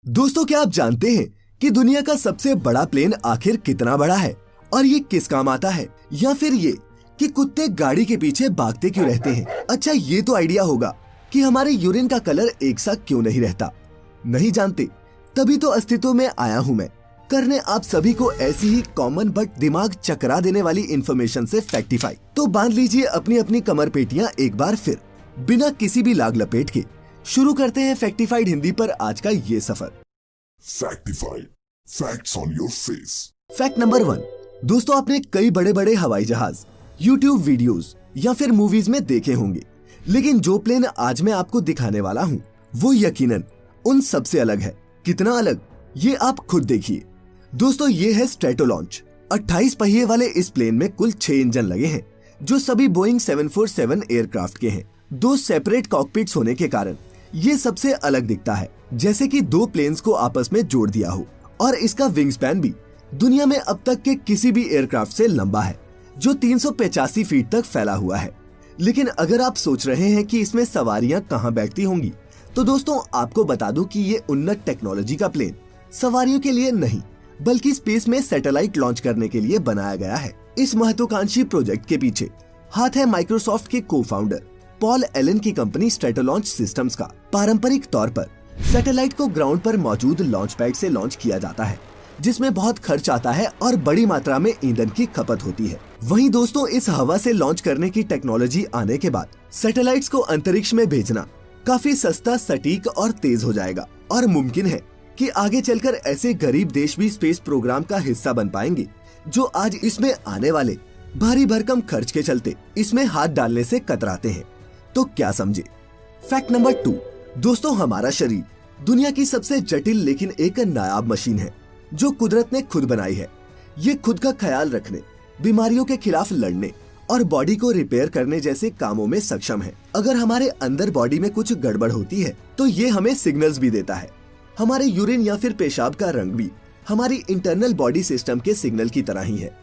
दोस्तों, क्या आप जानते हैं कि दुनिया का सबसे बड़ा प्लेन आखिर कितना बड़ा है और ये किस काम आता है? या फिर ये कि कुत्ते गाड़ी के पीछे भागते क्यों रहते हैं? अच्छा, ये तो आइडिया होगा कि हमारे यूरिन का कलर एक सा क्यों नहीं रहता। नहीं जानते? तभी तो अस्तित्व में आया हूँ मैं, करने आप सभी को ऐसी ही कॉमन बट दिमाग चकरा देने वाली इन्फॉर्मेशन से फैक्टिफाई। तो बांध लीजिए अपनी अपनी कमर पेटियां एक बार फिर, बिना किसी भी लाग लपेट के शुरू करते हैं फैक्टिफाइड हिंदी पर आज का ये सफर। Factified, facts on your face. Fact number 1। दोस्तों, आपने कई बड़े बड़े हवाई जहाज YouTube वीडियोस या फिर मूवीज में देखे होंगे, लेकिन जो प्लेन आज मैं आपको दिखाने वाला हूँ वो यकीनन उन सबसे अलग है। कितना अलग, ये आप खुद देखिए। दोस्तों, ये है स्ट्रेटोलॉन्च। 28 पहिए वाले इस प्लेन में कुल 6 इंजन लगे हैं, जो सभी बोइंग 747 एयरक्राफ्ट के हैं। 2 सेपरेट कॉकपिट्स होने के कारण ये सबसे अलग दिखता है, जैसे कि 2 प्लेन्स को आपस में जोड़ दिया हो। और इसका विंग स्पैन भी दुनिया में अब तक के किसी भी एयरक्राफ्ट से लंबा है, जो 385 फीट तक फैला हुआ है। लेकिन अगर आप सोच रहे हैं कि इसमें सवारियां कहां बैठती होंगी, तो दोस्तों आपको बता दूं कि ये उन्नत टेक्नोलॉजी का प्लेन सवारियों के लिए नहीं, बल्कि स्पेस में सैटेलाइट लॉन्च करने के लिए बनाया गया है। इस महत्वाकांक्षी प्रोजेक्ट के पीछे हाथ है माइक्रोसॉफ्ट के को फाउंडर पॉल एलन की कंपनी स्ट्रेटोलॉन्च सिस्टम्स का। पारंपरिक तौर पर सैटेलाइट को ग्राउंड पर मौजूद लॉन्च पैड से लॉन्च किया जाता है, जिसमें बहुत खर्च आता है और बड़ी मात्रा में ईंधन की खपत होती है। वहीं दोस्तों, इस हवा से लॉन्च करने की टेक्नोलॉजी आने के बाद सैटेलाइट्स को अंतरिक्ष में भेजना काफी सस्ता, सटीक और तेज हो जाएगा। और मुमकिन है कि आगे चलकर ऐसे गरीब देश भी स्पेस प्रोग्राम का हिस्सा बन पाएंगे, जो आज इसमें आने वाले भारी भरकम खर्च के चलते इसमें हाथ डालने से कतराते हैं। तो क्या समझे? Fact number 2। दोस्तों, हमारा शरीर दुनिया की सबसे जटिल लेकिन एक नायाब मशीन है, जो कुदरत ने खुद बनाई है। ये खुद का ख्याल रखने, बीमारियों के खिलाफ लड़ने और बॉडी को रिपेयर करने जैसे कामों में सक्षम है। अगर हमारे अंदर बॉडी में कुछ गड़बड़ होती है तो ये हमें सिग्नल्स भी देता है। हमारे यूरिन या फिर पेशाब का रंग भी हमारी इंटरनल बॉडी सिस्टम के सिग्नल की तरह ही है।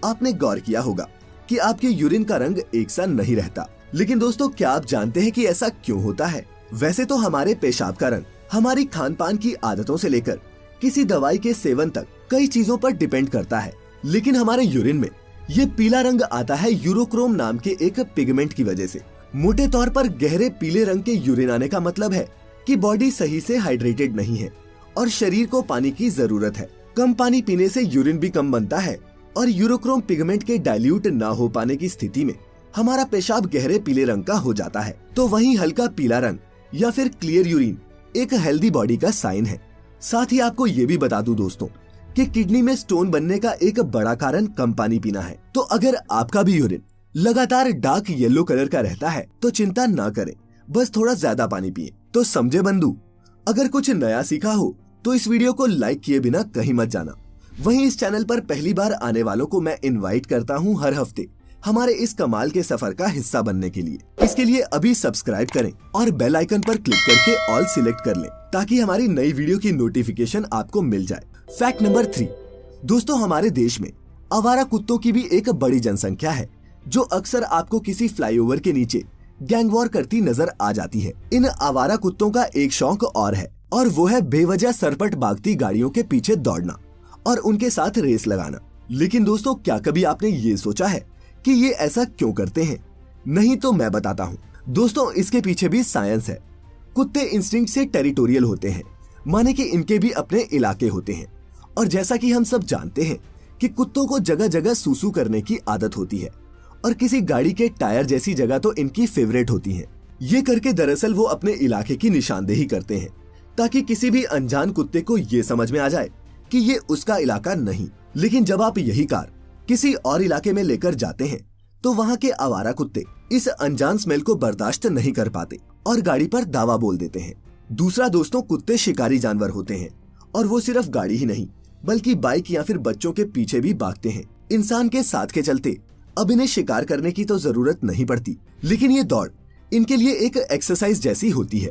आपने गौर किया होगा कि आपके यूरिन का रंग एक सा नहीं रहता, लेकिन दोस्तों, क्या आप जानते हैं कि ऐसा क्यों होता है? वैसे तो हमारे पेशाब का रंग हमारी खान पान की आदतों से लेकर किसी दवाई के सेवन तक कई चीजों पर डिपेंड करता है, लेकिन हमारे यूरिन में ये पीला रंग आता है यूरोक्रोम नाम के एक पिगमेंट की वजह से। मोटे तौर पर गहरे पीले रंग के यूरिन आने का मतलब है कि बॉडी सही से हाइड्रेटेड नहीं है और शरीर को पानी की जरूरत है। कम पानी पीने से यूरिन भी कम बनता है और यूरोक्रोम पिगमेंट के डाइल्यूट ना हो पाने की स्थिति में हमारा पेशाब गहरे पीले रंग का हो जाता है। तो वहीं हल्का पीला रंग या फिर क्लियर यूरिन एक हेल्दी बॉडी का साइन है। साथ ही आपको ये भी बता दूं दोस्तों कि किडनी में स्टोन बनने का एक बड़ा कारण कम पानी पीना है। तो अगर आपका भी यूरिन लगातार डार्क येलो कलर का रहता है तो चिंता ना करें, बस थोड़ा ज्यादा पानी पिए। तो समझे बंधु, अगर कुछ नया सीखा हो तो इस वीडियो को लाइक किए बिना कहीं मत जाना। वहीं इस चैनल पर पहली बार आने वालों को मैं इनवाइट करता हूं हर हफ्ते हमारे इस कमाल के सफर का हिस्सा बनने के लिए। इसके लिए अभी सब्सक्राइब करें और बेल आइकन पर क्लिक करके ऑल सिलेक्ट कर लें, ताकि हमारी नई वीडियो की नोटिफिकेशन आपको मिल जाए। Fact number 3। दोस्तों, हमारे देश में आवारा कुत्तों की भी एक बड़ी जनसंख्या है, जो अक्सर आपको किसी फ्लाईओवर के नीचे गैंग वॉर करती नजर आ जाती है। इन आवारा कुत्तों का एक शौक और है, और वो है बेवजह सरपट भागती गाड़ियों के पीछे दौड़ना और उनके साथ रेस लगाना। लेकिन दोस्तों, क्या कभी आपने ये सोचा है कि ये ऐसा क्यों करते हैं? नहीं तो मैं बताता हूँ। दोस्तों, इसके पीछे भी साइंस है। कुत्ते इंस्टिंक्ट से टेरिटोरियल होते हैं, माने कि इनके भी अपने इलाके होते हैं। और जैसा कि हम सब जानते हैं कि कुत्तों को जगह जगह सूसू करने की आदत होती है, और किसी गाड़ी के टायर जैसी जगह तो इनकी फेवरेट होती है। ये करके दरअसल वो अपने इलाके की निशानदेही करते हैं, ताकि किसी भी अनजान कुत्ते को ये समझ में आ जाए कि ये उसका इलाका नहीं। लेकिन जब आप यही कार किसी और इलाके में लेकर जाते हैं, तो वहाँ के आवारा कुत्ते इस अनजान स्मेल को बर्दाश्त नहीं कर पाते और गाड़ी पर दावा बोल देते हैं। दूसरा दोस्तों, कुत्ते शिकारी जानवर होते हैं, और वो सिर्फ गाड़ी ही नहीं बल्कि बाइक या फिर बच्चों के पीछे भी भागते हैं। इंसान के साथ के चलते अब इन्हें शिकार करने की तो जरूरत नहीं पड़ती, लेकिन ये दौड़ इनके लिए एक एक्सरसाइज जैसी होती है।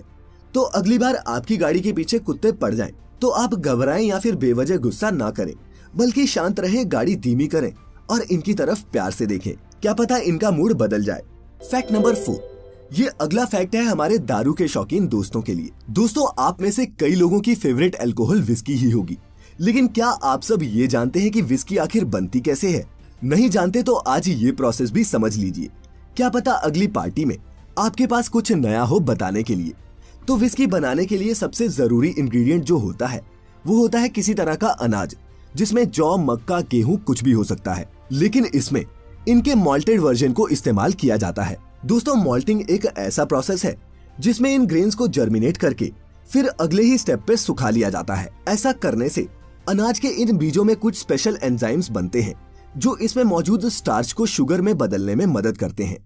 तो अगली बार आपकी गाड़ी के पीछे कुत्ते पड़ जाएं, तो आप घबराएं या फिर बेवजह गुस्सा ना करें, बल्कि शांत रहें, गाड़ी धीमी करें और इनकी तरफ प्यार से देखें। क्या पता इनका मूड बदल जाए। Fact number 4। ये अगला फैक्ट है हमारे दारू के शौकीन दोस्तों के लिए। दोस्तों, आप में से कई लोगों की फेवरेट अल्कोहल विस्की ही होगी, लेकिन क्या आप सब ये जानते हैं कि विस्की आखिर बनती कैसे है? नहीं जानते तो आज ये प्रोसेस भी समझ लीजिए। क्या पता अगली पार्टी में आपके पास कुछ नया हो बताने के लिए। तो विस्की बनाने के लिए सबसे जरूरी इंग्रेडिएंट जो होता है वो होता है किसी तरह का अनाज, जिसमें जौ, मक्का, गेहूं कुछ भी हो सकता है, लेकिन इसमें इनके मॉल्टेड वर्जन को इस्तेमाल किया जाता है। दोस्तों, मॉल्टिंग एक ऐसा प्रोसेस है जिसमें इन ग्रेन्स को जर्मिनेट करके फिर अगले ही स्टेप पे सुखा लिया जाता है। ऐसा करने से अनाज के इन बीजों में कुछ स्पेशल एंजाइम्स बनते हैं जो इसमें मौजूद स्टार्च को शुगर में बदलने में मदद करते हैं।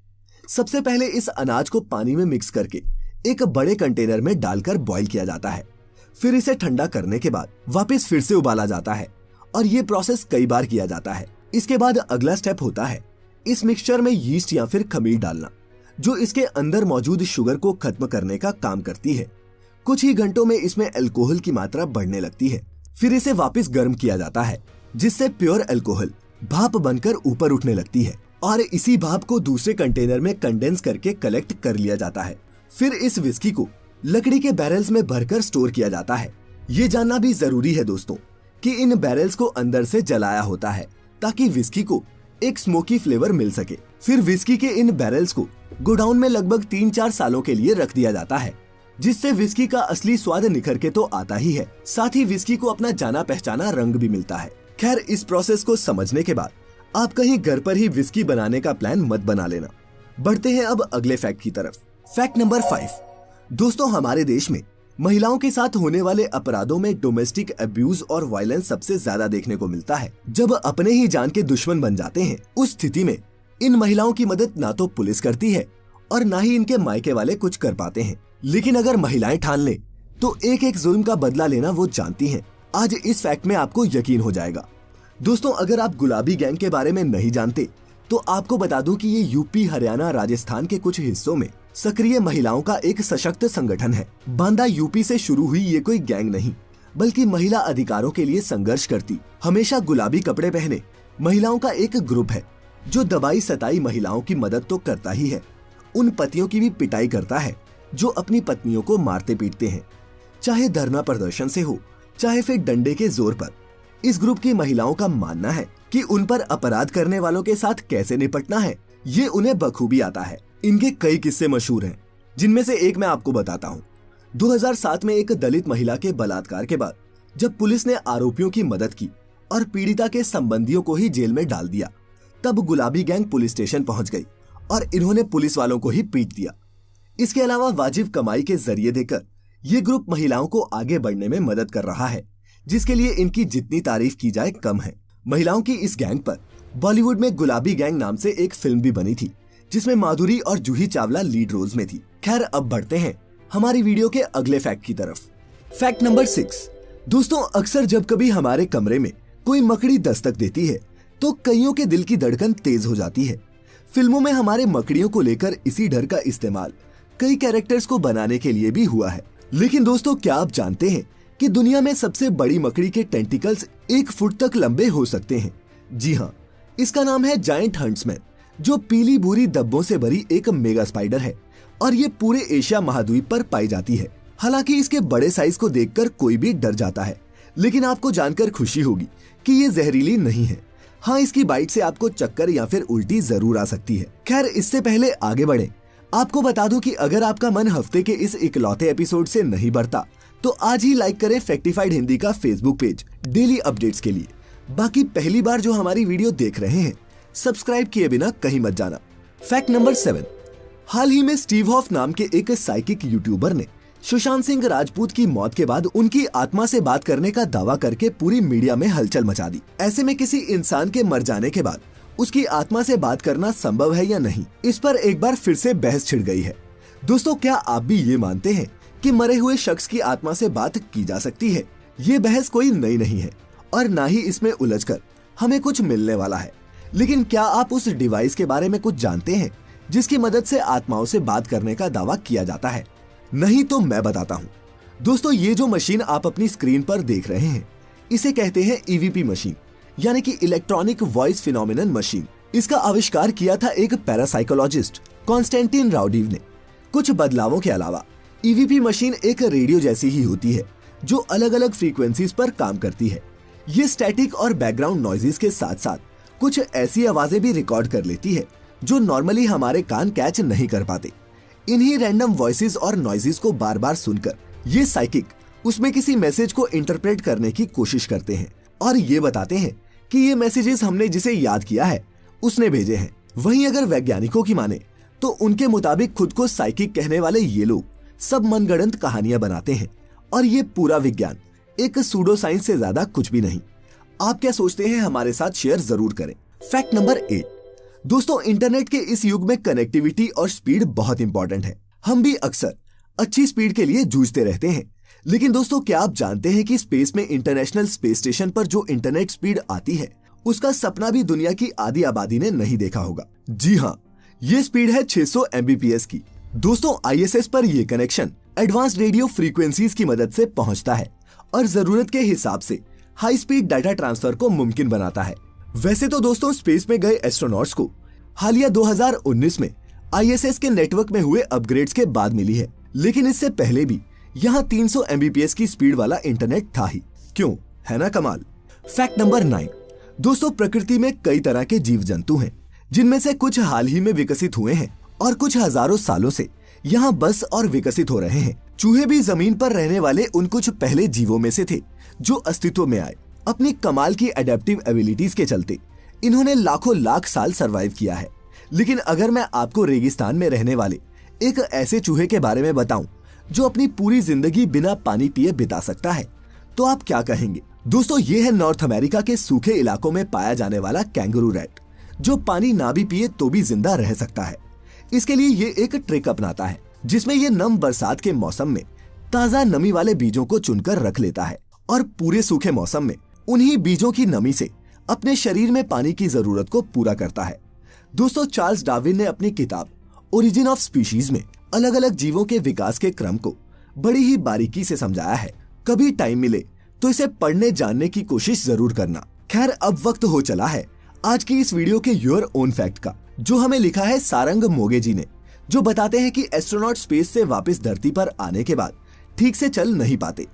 सबसे पहले इस अनाज को पानी में मिक्स करके एक बड़े कंटेनर में डालकर बॉईल किया जाता है। फिर इसे ठंडा करने के बाद वापस फिर से उबाला जाता है और ये प्रोसेस कई बार किया जाता है। इसके बाद अगला स्टेप होता है इस मिक्सचर में यीस्ट या फिर खमीर डालना, जो इसके अंदर मौजूद शुगर को खत्म करने का काम करती है। कुछ ही घंटों में इसमें अल्कोहल की मात्रा बढ़ने लगती है। फिर इसे वापस गर्म किया जाता है, जिससे प्योर अल्कोहल भाप बनकर ऊपर उठने लगती है और इसी भाप को दूसरे कंटेनर में कंडेंस करके कलेक्ट कर लिया जाता है। फिर इस विस्की को लकड़ी के बैरल्स में भरकर स्टोर किया जाता है। ये जानना भी जरूरी है दोस्तों कि इन बैरल्स को अंदर से जलाया होता है ताकि विस्की को एक स्मोकी फ्लेवर मिल सके। फिर विस्की के इन बैरल्स को गोडाउन में लगभग 3-4 सालों के लिए रख दिया जाता है, जिससे विस्की का असली स्वाद निखर के तो आता ही है, साथ ही विस्की को अपना जाना पहचाना रंग भी मिलता है। खैर, इस प्रोसेस को समझने के बाद आप कहीं घर पर ही विस्की बनाने का प्लान मत बना लेना। बढ़ते हैं अब अगले फैक्ट की तरफ। Fact number 5। दोस्तों, हमारे देश में महिलाओं के साथ होने वाले अपराधों में डोमेस्टिक अब्यूज और वायलेंस सबसे ज्यादा देखने को मिलता है। जब अपने ही जान के दुश्मन बन जाते हैं, उस स्थिति में इन महिलाओं की मदद ना तो पुलिस करती है और ना ही इनके मायके वाले कुछ कर पाते हैं। लेकिन अगर महिलाएं ठान ले तो एक एक जुल्म का बदला लेना वो जानती हैं। आज इस फैक्ट में आपको यकीन हो जाएगा। दोस्तों, अगर आप गुलाबी गैंग के बारे में नहीं जानते तो आपको बता दूं कि ये यूपी, हरियाणा, राजस्थान के कुछ हिस्सों में सक्रिय महिलाओं का एक सशक्त संगठन है। बांदा यूपी से शुरू हुई ये कोई गैंग नहीं, बल्कि महिला अधिकारों के लिए संघर्ष करती, हमेशा गुलाबी कपड़े पहने महिलाओं का एक ग्रुप है जो दबाई सताई महिलाओं की मदद तो करता ही है, उन पतियों की भी पिटाई करता है जो अपनी पत्नियों को मारते पीटते हैं, चाहे धरना प्रदर्शन से हो चाहे फिर डंडे के जोर पर। इस ग्रुप की महिलाओं का मानना है कि उन पर अपराध करने वालों के साथ कैसे निपटना है ये उन्हें बखूबी आता है। इनके कई किस्से मशहूर हैं, जिनमें से एक मैं आपको बताता हूँ। 2007 में एक दलित महिला के बलात्कार के बाद जब पुलिस ने आरोपियों की मदद की और पीड़िता के संबंधियों को ही जेल में डाल दिया, तब गुलाबी गैंग पुलिस स्टेशन पहुंच गई और इन्होंने पुलिस वालों को ही पीट दिया। इसके अलावा वाजिब कमाई के जरिए देकर ये ग्रुप महिलाओं को आगे बढ़ने में मदद कर रहा है, जिसके लिए इनकी जितनी तारीफ की जाए कम है। महिलाओं की इस गैंग पर बॉलीवुड में गुलाबी गैंग नाम से एक फिल्म भी बनी थी, जिसमें माधुरी और जूही चावला लीड रोल्स में थी। खैर, अब बढ़ते हैं हमारी वीडियो के अगले फैक्ट की तरफ। Fact number 6। दोस्तों, अक्सर जब कभी हमारे कमरे में कोई मकड़ी दस्तक देती है तो कईयों के दिल की धड़कन तेज हो जाती है। फिल्मों में हमारे मकड़ियों को लेकर इसी डर का इस्तेमाल कई कैरेक्टर्स को बनाने के लिए भी हुआ है। लेकिन दोस्तों, क्या आप जानते हैं कि दुनिया में सबसे बड़ी मकड़ी के टेंटिकल्स 1 फुट तक लंबे हो सकते हैं? जी हाँ, इसका नाम है जायंट हंट्समैन, जो पीली भूरी धब्बों से भरी एक मेगा स्पाइडर है और ये पूरे एशिया महाद्वीप पर पाई जाती है। हालांकि इसके बड़े साइज को देखकर कोई भी डर जाता है, लेकिन आपको जानकर खुशी होगी कि ये जहरीली नहीं है। हाँ, इसकी बाइट से आपको चक्कर या फिर उल्टी जरूर आ सकती है। खैर, इससे पहले आगे बढ़े, आपको बता दूं कि अगर आपका मन हफ्ते के इस इकलौते एपिसोड से नहीं बढ़ता तो आज ही लाइक करें फैक्टिफाइड हिंदी का फेसबुक पेज डेली अपडेट्स के लिए। बाकी पहली बार जो हमारी वीडियो देख रहे हैं, सब्सक्राइब किए बिना कहीं मत जाना। Fact number 7। हाल ही में स्टीव हॉफ नाम के एक साइकिक यूट्यूबर ने सुशांत सिंह राजपूत की मौत के बाद उनकी आत्मा से बात करने का दावा करके पूरी मीडिया में हलचल मचा दी। ऐसे में किसी इंसान के मर जाने के बाद उसकी आत्मा से बात करना संभव है या नहीं, इस पर एक बार फिर से बहस छिड़ गई है। दोस्तों, क्या आप भी ये मानते हैं कि मरे हुए शख्स की आत्मा से बात की जा सकती है? ये बहस कोई नई नहीं है और ना ही इसमें उलझकर हमें कुछ मिलने वाला है। लेकिन क्या आप उस डिवाइस के बारे में कुछ जानते हैं जिसकी मदद से आत्माओं से बात करने का दावा किया जाता है? नहीं तो मैं बताता हूँ। दोस्तों, ये जो मशीन आप अपनी स्क्रीन पर देख रहे हैं, इसे कहते हैं ईवीपी मशीन, यानी कि इलेक्ट्रॉनिक वॉइस फिनोमिनन मशीन। इसका आविष्कार किया था एक पैरासाइकोलॉजिस्ट कॉन्स्टेंटिन राउडीव ने, कुछ बदलावों के अलावा ईवीपी मशीन एक रेडियो जैसी ही होती है जो अलग अलग फ्रीक्वेंसीज पर काम करती है। ये स्टैटिक और बैकग्राउंड नॉइजेस के साथ साथ कुछ ऐसी आवाजें भी रिकॉर्ड कर लेती है जो नॉर्मली हमारे कान कैच नहीं कर पाते। इन्हीं रैंडम वॉइसेस और नॉइजेस को बार बार सुनकर ये साइकिक उसमें किसी मैसेज को इंटरप्रेट करने की कोशिश करते हैं और ये बताते हैं कि ये मैसेजेस हमने जिसे याद किया है उसने भेजे हैं। वहीं अगर वैज्ञानिकों की माने तो उनके मुताबिक खुद को साइकिक कहने वाले ये लोग सब मनगढ़ंत कहानियां बनाते हैं और ये पूरा विज्ञान एक सूडो साइंस से ज्यादा कुछ भी नहीं। आप क्या सोचते हैं हमारे साथ शेयर जरूर करें। Fact number 8। दोस्तों, इंटरनेट के इस युग में कनेक्टिविटी और स्पीड बहुत इंपॉर्टेंट है। हम भी अक्सर अच्छी स्पीड के लिए जूझते रहते हैं, लेकिन दोस्तों क्या आप जानते हैं कि स्पेस में इंटरनेशनल स्पेस स्टेशन पर जो इंटरनेट स्पीड आती है उसका सपना भी दुनिया की आधी आबादी ने नहीं देखा होगा। जी हाँ, ये स्पीड है 600 Mbps की। दोस्तों, ISS पर ये कनेक्शन एडवांस रेडियो फ्रीक्वेंसीज की मदद से पहुंचता है और जरूरत के हिसाब से हाई स्पीड डाटा ट्रांसफर को मुमकिन बनाता है। वैसे तो दोस्तों स्पेस में गए एस्ट्रोनॉट्स को हालिया 2019 में ISS के नेटवर्क में हुए अपग्रेड्स के बाद मिली है, लेकिन इससे पहले भी यहाँ 300 Mbps की स्पीड वाला इंटरनेट था ही। क्यों, है ना कमाल। Fact number 9। दोस्तों, प्रकृति में कई तरह के जीव जंतु हैं, जिनमें से कुछ हाल ही में विकसित हुए हैं और कुछ हजारों सालों से यहाँ बस और विकसित हो रहे हैं। चूहे भी जमीन पर रहने वाले उन कुछ पहले जीवों में से थे जो अस्तित्व में आए। अपनी कमाल की एडेप्टिव एबिलिटीज के चलते इन्होंने लाखों लाख साल सरवाइव किया है। लेकिन अगर मैं आपको रेगिस्तान में रहने वाले एक ऐसे चूहे के बारे में बताऊं जो अपनी पूरी जिंदगी बिना पानी पिए बिता सकता है, तो आप क्या कहेंगे। दोस्तों, ये है नॉर्थ अमेरिका के सूखे इलाकों में पाया जाने वाला कैंगरू रैट, जो पानी ना भी पिए तो भी जिंदा रह सकता है। इसके लिए ये एक ट्रिक अपनाता है जिसमें ये नम बरसात के मौसम में ताजा नमी वाले बीजों को चुनकर रख लेता है और पूरे सूखे मौसम में उन्हीं बीजों की नमी से अपने शरीर में पानी की जरूरत को पूरा करता है। दोस्तों, चार्ल्स डार्विन ने अपनी किताब ओरिजिन ऑफ स्पीशीज में अलग अलग जीवों के विकास के क्रम को बड़ी ही बारीकी से समझाया है। कभी टाइम मिले तो इसे पढ़ने जानने की कोशिश जरूर करना। खैर, अब वक्त हो चला है आज की इस वीडियो के योर ओन फैक्ट का, जो हमें लिखा है सारंग मोगे जी ने, जो बताते हैं कि एस्ट्रोनॉट स्पेस से वापस धरती पर आने के बाद ठीक से चल नहीं पाते।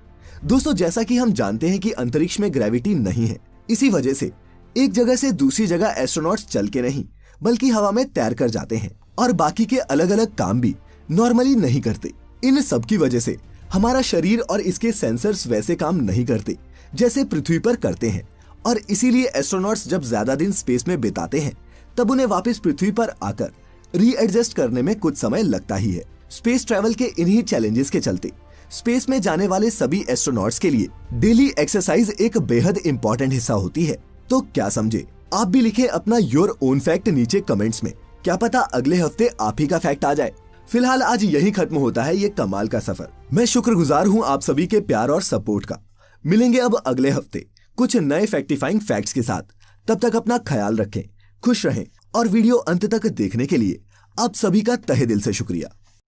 दोस्तों, जैसा कि हम जानते हैं कि अंतरिक्ष में ग्रेविटी नहीं है, इसी वजह से एक जगह से दूसरी जगह एस्ट्रोनॉट्स चल के नहीं बल्कि हवा में तैर कर जाते हैं और बाकी के अलग अलग काम भी नॉर्मली नहीं करते। इन सब की वजह से हमारा शरीर और इसके सेंसर्स वैसे काम नहीं करते जैसे पृथ्वी पर करते हैं और इसीलिए एस्ट्रोनॉट्स जब ज्यादा दिन स्पेस में बिताते हैं तब उन्हें वापस पृथ्वी पर आकर रीएडजस्ट करने में कुछ समय लगता ही है। स्पेस ट्रैवल के इन्हीं चैलेंजेस के चलते स्पेस में जाने वाले सभी एस्ट्रोनॉट्स के लिए डेली एक्सरसाइज एक बेहद इंपॉर्टेंट हिस्सा होती है। तो क्या समझे? आप भी लिखे अपना योर ओन फैक्ट नीचे कमेंट्स में, क्या पता अगले हफ्ते आप ही का फैक्ट आ जाए। फिलहाल आज यहीं खत्म होता है ये कमाल का सफर। मैं शुक्रगुजार हूँ आप सभी के प्यार और सपोर्ट का। मिलेंगे अब अगले हफ्ते कुछ नए फैक्टिफाइंग फैक्ट्स के साथ। तब तक अपना ख्याल रखें, खुश रहें और वीडियो अंत तक देखने के लिए आप सभी का तहे दिल से शुक्रिया।